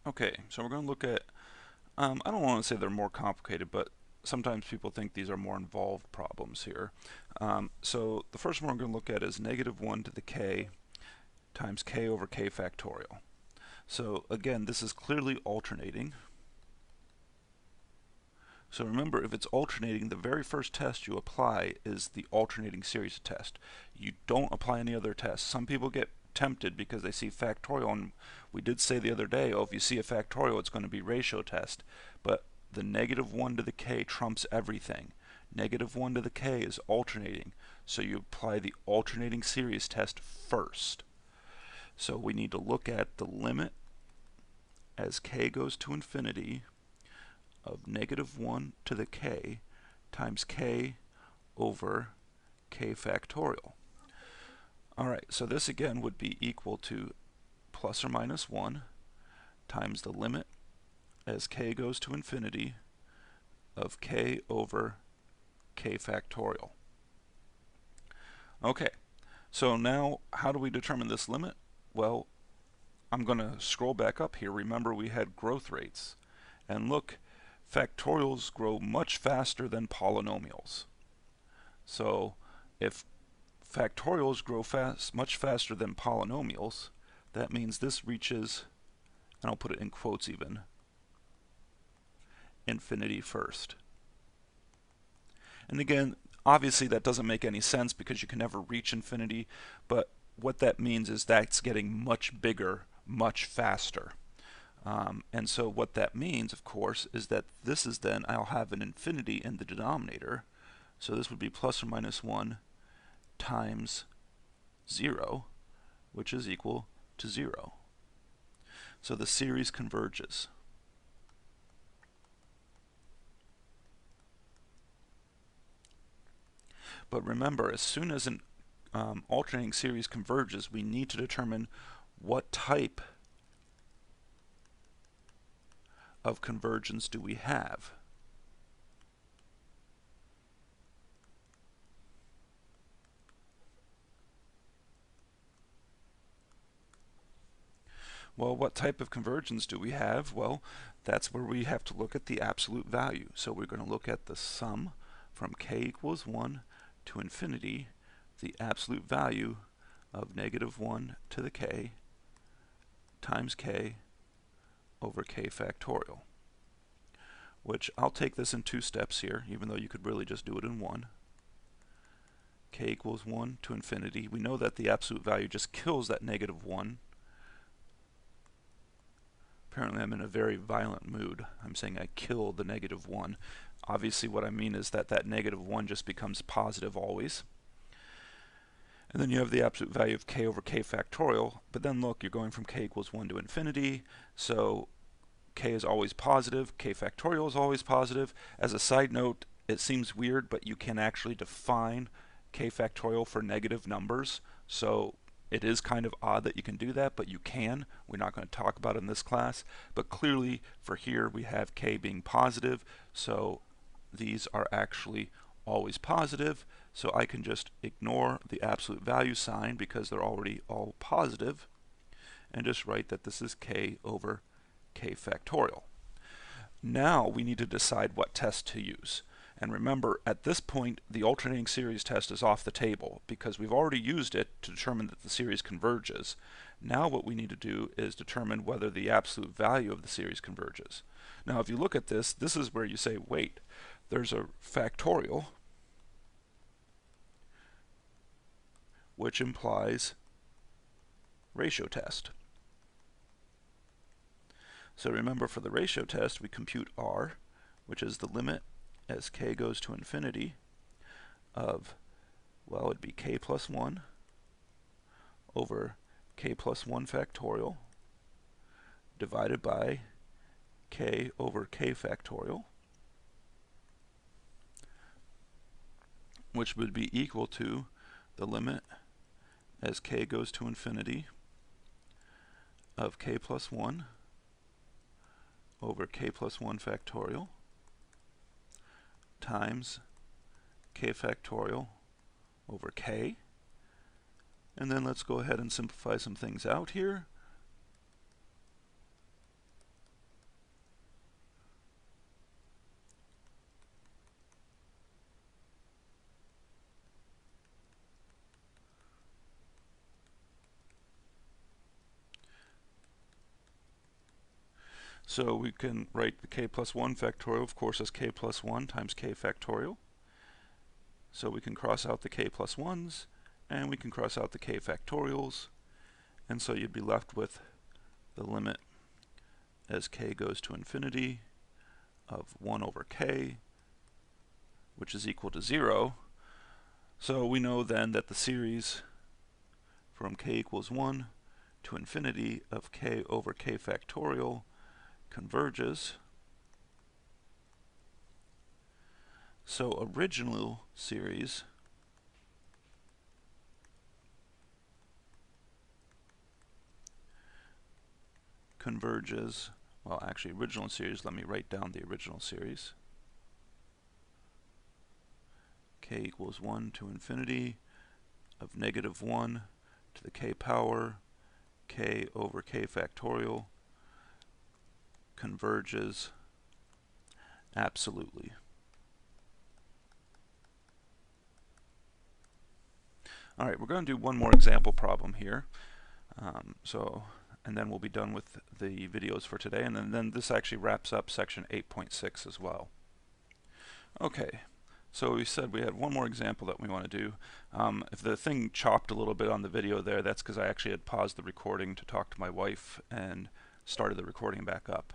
Okay, so we're going to look at, I don't want to say they're more complicated, but sometimes people think these are more involved problems here. So the first one we're going to look at is negative 1 to the k times k over k factorial. So again, this is clearly alternating. So remember, if it's alternating, the very first test you apply is the alternating series test. You don't apply any other tests. Some people get tempted because they see factorial, and we did say the other day, oh, if you see a factorial, it's going to be ratio test. But the negative 1 to the k trumps everything. Negative 1 to the k is alternating, so you apply the alternating series test first. So we need to look at the limit as k goes to infinity of negative 1 to the k times k over k factorial. Alright, so this again would be equal to plus or minus 1 times the limit as k goes to infinity of k over k factorial. Okay, so now how do we determine this limit? Well, I'm going to scroll back up here. Remember, we had growth rates. And look, factorials grow much faster than polynomials. So if factorials grow much faster than polynomials, that means this reaches, and I'll put it in quotes even, infinity first. And again, obviously that doesn't make any sense because you can never reach infinity, but what that means is that's getting much bigger, much faster. And so what that means, of course, is that this is then, I'll have an infinity in the denominator. So this would be plus or minus 1 times 0, which is equal to 0. So the series converges. But remember, as soon as an alternating series converges, we need to determine what type of convergence do we have. Well, what type of convergence do we have? Well, that's where we have to look at the absolute value. So we're going to look at the sum from k equals 1 to infinity, the absolute value of negative 1 to the k times k over k factorial, which I'll take this in 2 steps here, even though you could really just do it in 1. K equals 1 to infinity. We know that the absolute value just kills that negative 1. Apparently I'm in a very violent mood. I'm saying I kill the negative 1. Obviously what I mean is that that negative 1 just becomes positive always. And then you have the absolute value of k over k factorial, but then look, you're going from k equals 1 to infinity, so k is always positive, k factorial is always positive. As a side note, it seems weird, but you can actually define k factorial for negative numbers, so it is kind of odd that you can do that, but you can. We're not going to talk about it in this class, but clearly for here we have k being positive, so these are actually always positive, so I can just ignore the absolute value sign because they're already all positive and just write that this is k over k factorial. Now we need to decide what test to use. And remember, at this point, the alternating series test is off the table because we've already used it to determine that the series converges. Now what we need to do is determine whether the absolute value of the series converges. Now if you look at this, this is where you say, wait, there's a factorial which implies ratio test. So remember, for the ratio test, we compute r, which is the limit as k goes to infinity of, well, it'd be k plus 1 over k plus 1 factorial divided by k over k factorial, which would be equal to the limit as k goes to infinity of k plus 1 over k plus 1 factorial times k factorial over k. And then let's go ahead and simplify some things out here. So we can write the k plus 1 factorial, of course, as k plus 1 times k factorial. So we can cross out the k plus 1s, and we can cross out the k factorials, and so you'd be left with the limit as k goes to infinity of 1 over k, which is equal to 0. So we know then that the series from k equals 1 to infinity of k over k factorial converges. So original series converges, well actually original series, let me write down the original series. K equals 1 to infinity of negative 1 to the k power k over k factorial converges absolutely. Alright, we're going to do one more example problem here. And then we'll be done with the videos for today, and then this actually wraps up section 8.6 as well. Okay, so we said we had one more example that we want to do. If the thing chopped a little bit on the video there, that's because I actually had paused the recording to talk to my wife and started the recording back up.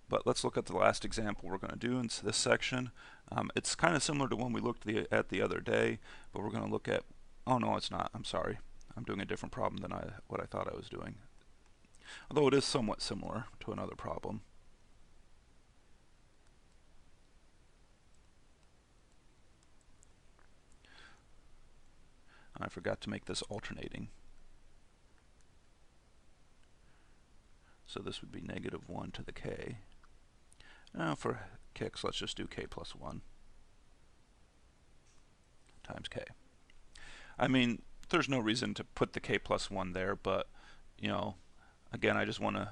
But let's look at the last example we're going to do in this section. It's kind of similar to one we looked at the other day, but we're going to look at, oh no it's not, I'm sorry. I'm doing a different problem than what I thought I was doing. Although it is somewhat similar to another problem. I forgot to make this alternating. So this would be negative 1 to the k. Now for kicks, let's just do k plus 1 times k. I mean, there's no reason to put the k plus 1 there, but, you know, again, I just want to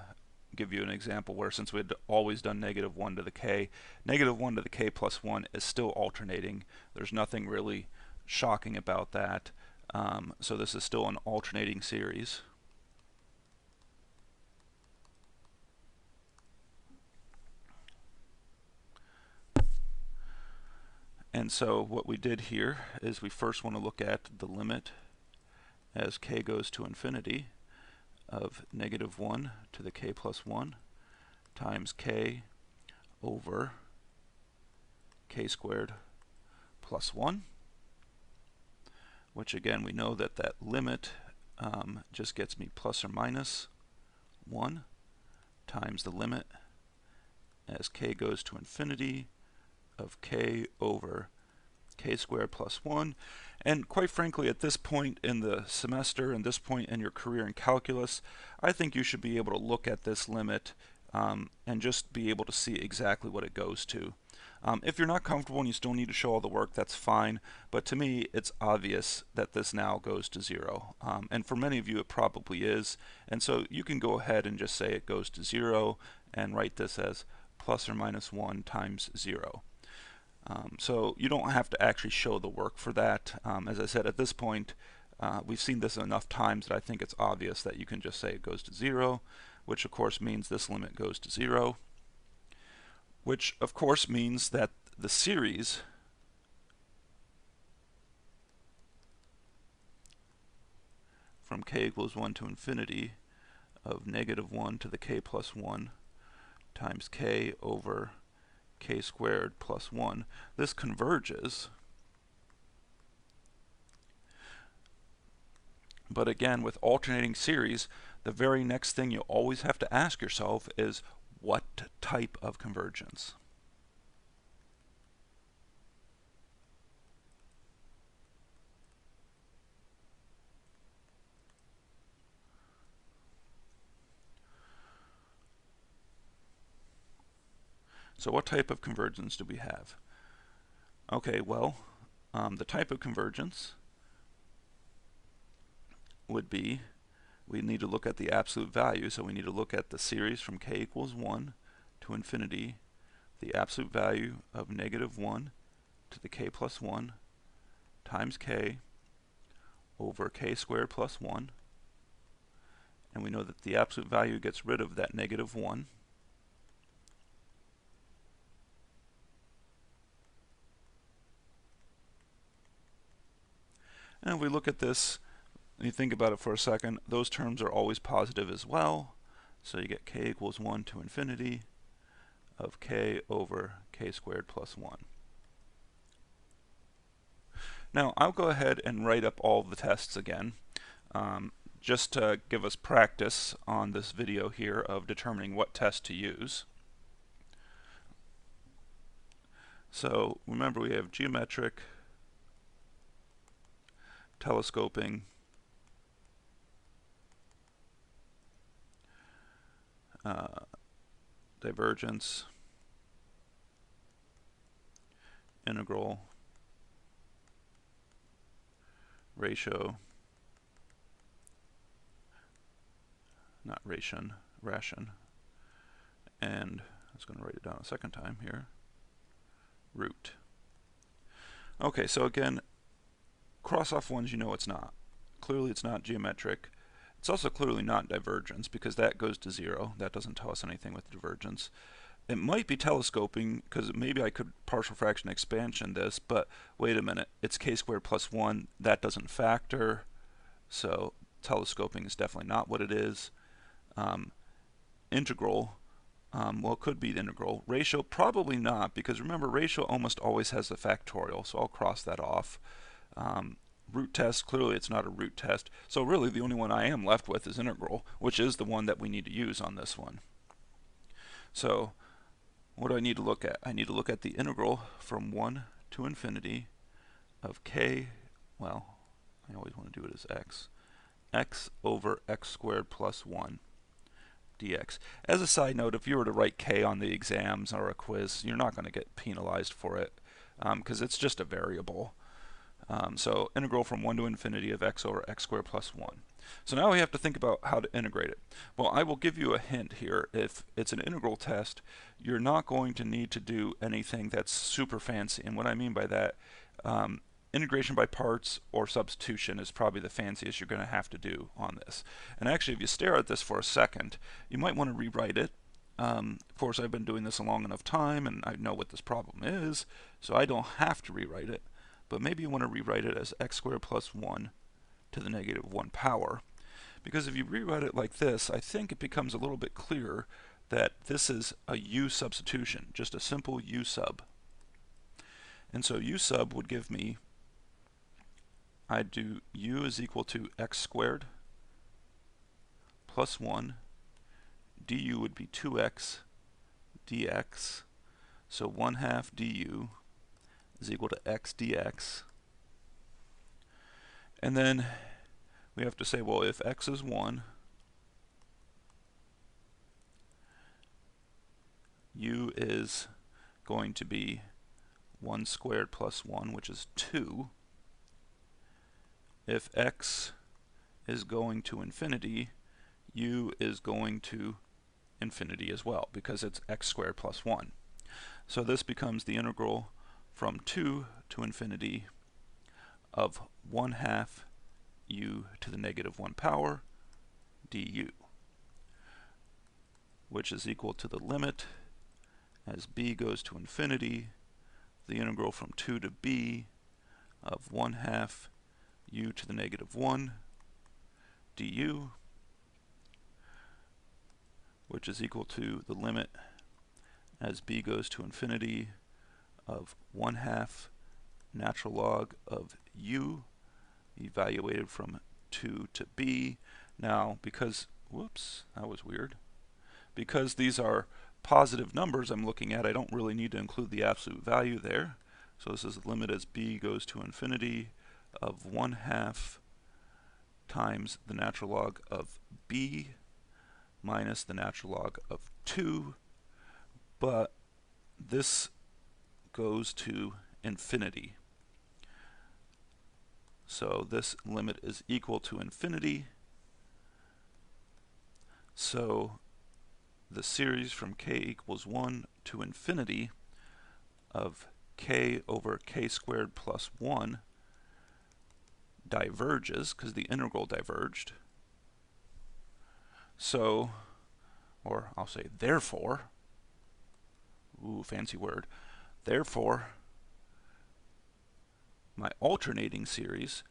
give you an example where since we'd always done negative 1 to the k, negative 1 to the k plus 1 is still alternating. There's nothing really shocking about that. So this is still an alternating series. And so what we did here is we first want to look at the limit as k goes to infinity of negative 1 to the k plus 1 times k over k squared plus 1, which again we know that that limit just gets me plus or minus 1 times the limit as k goes to infinity of k over k squared plus 1. And quite frankly, at this point in the semester and this point in your career in calculus, I think you should be able to look at this limit and just be able to see exactly what it goes to. If you're not comfortable and you still need to show all the work, that's fine, but to me it's obvious that this now goes to 0. And for many of you it probably is, and so you can go ahead and just say it goes to 0 and write this as plus or minus 1 times 0. So you don't have to actually show the work for that. As I said, at this point, we've seen this enough times that I think it's obvious that you can just say it goes to 0, which of course means this limit goes to 0, which of course means that the series from k equals 1 to infinity of negative 1 to the k plus 1 times k over k squared plus 1, this converges. But again, with alternating series, the very next thing you always have to ask yourself is what type of convergence? So what type of convergence do we have? Okay, well, the type of convergence would be, we need to look at the absolute value, so we need to look at the series from k equals 1 to infinity, the absolute value of negative 1 to the k plus 1 times k over k squared plus 1, and we know that the absolute value gets rid of that negative 1, And if we look at this and you think about it for a second, those terms are always positive as well. So you get k equals 1 to infinity of k over k squared plus 1. Now I'll go ahead and write up all the tests again, just to give us practice on this video here of determining what test to use. So remember, we have geometric, telescoping, divergence, integral, ratio, not ration, and I was going to write it down a second time here, root. Okay, so again, cross off ones you know it's not. Clearly it's not geometric. It's also clearly not divergence because that goes to 0. That doesn't tell us anything with divergence. It might be telescoping because maybe I could partial fraction expansion this, but wait a minute, it's k squared plus 1. That doesn't factor, so telescoping is definitely not what it is. Integral, well, it could be the integral. Ratio, probably not, because remember, ratio almost always has the factorial, so I'll cross that off. Root test, clearly it's not a root test. So really the only one I am left with is integral, which is the one that we need to use on this one. So what do I need to look at? I need to look at the integral from 1 to infinity of k, well, I always want to do it as x over x squared plus 1 dx. As a side note, if you were to write k on the exams or a quiz, you're not going to get penalized for it because it's just a variable. So integral from 1 to infinity of x over x squared plus 1. So now we have to think about how to integrate it. Well, I will give you a hint here. If it's an integral test, you're not going to need to do anything that's super fancy. And what I mean by that, integration by parts or substitution is probably the fanciest you're going to have to do on this. And actually, if you stare at this for a second, you might want to rewrite it. Of course, I've been doing this a long enough time, and I know what this problem is, so I don't have to rewrite it. But maybe you want to rewrite it as x squared plus 1 to the negative 1 power. Because if you rewrite it like this, I think it becomes a little bit clearer that this is a u substitution, just a simple u sub. And so u sub would give me, I'd do u is equal to x squared plus 1, du would be 2x dx, so 1/2 du is equal to x dx. And then we have to say, well, if x is 1, u is going to be 1 squared plus 1, which is 2. If x is going to infinity, u is going to infinity as well, because it's x squared plus 1. So this becomes the integral from 2 to infinity of 1/2 u to the negative 1 power du, which is equal to the limit as b goes to infinity, the integral from 2 to b of 1/2 u to the negative 1 du, which is equal to the limit as b goes to infinity of 1/2 natural log of u evaluated from 2 to b. Now, because, whoops, that was weird. Because these are positive numbers I'm looking at, I don't really need to include the absolute value there. So this is the limit as b goes to infinity of 1/2 times the natural log of b minus the natural log of 2. But this goes to infinity. So this limit is equal to infinity. So the series from k equals 1 to infinity of k over k squared plus 1 diverges, because the integral diverged. So, or I'll say therefore, ooh, fancy word, therefore my alternating series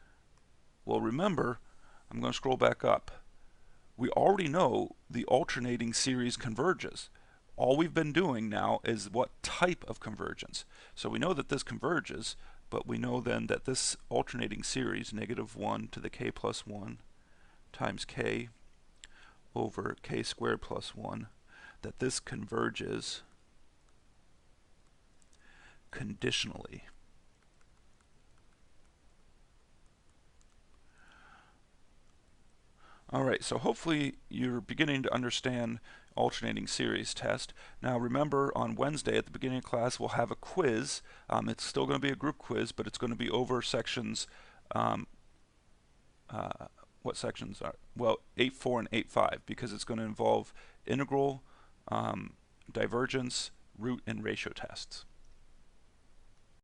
Well, remember, I'm going to scroll back up. We already know the alternating series converges. All we've been doing now is what type of convergence. So we know that this converges, but we know then that this alternating series, -1 to the k plus 1 times k over k squared plus 1, that this converges conditionally. Alright, so hopefully you're beginning to understand alternating series test. Now remember, on Wednesday at the beginning of class we'll have a quiz. It's still going to be a group quiz, but it's going to be over sections, what sections are? Well, 8.4 and 8.5, because it's going to involve integral, divergence, root, and ratio tests.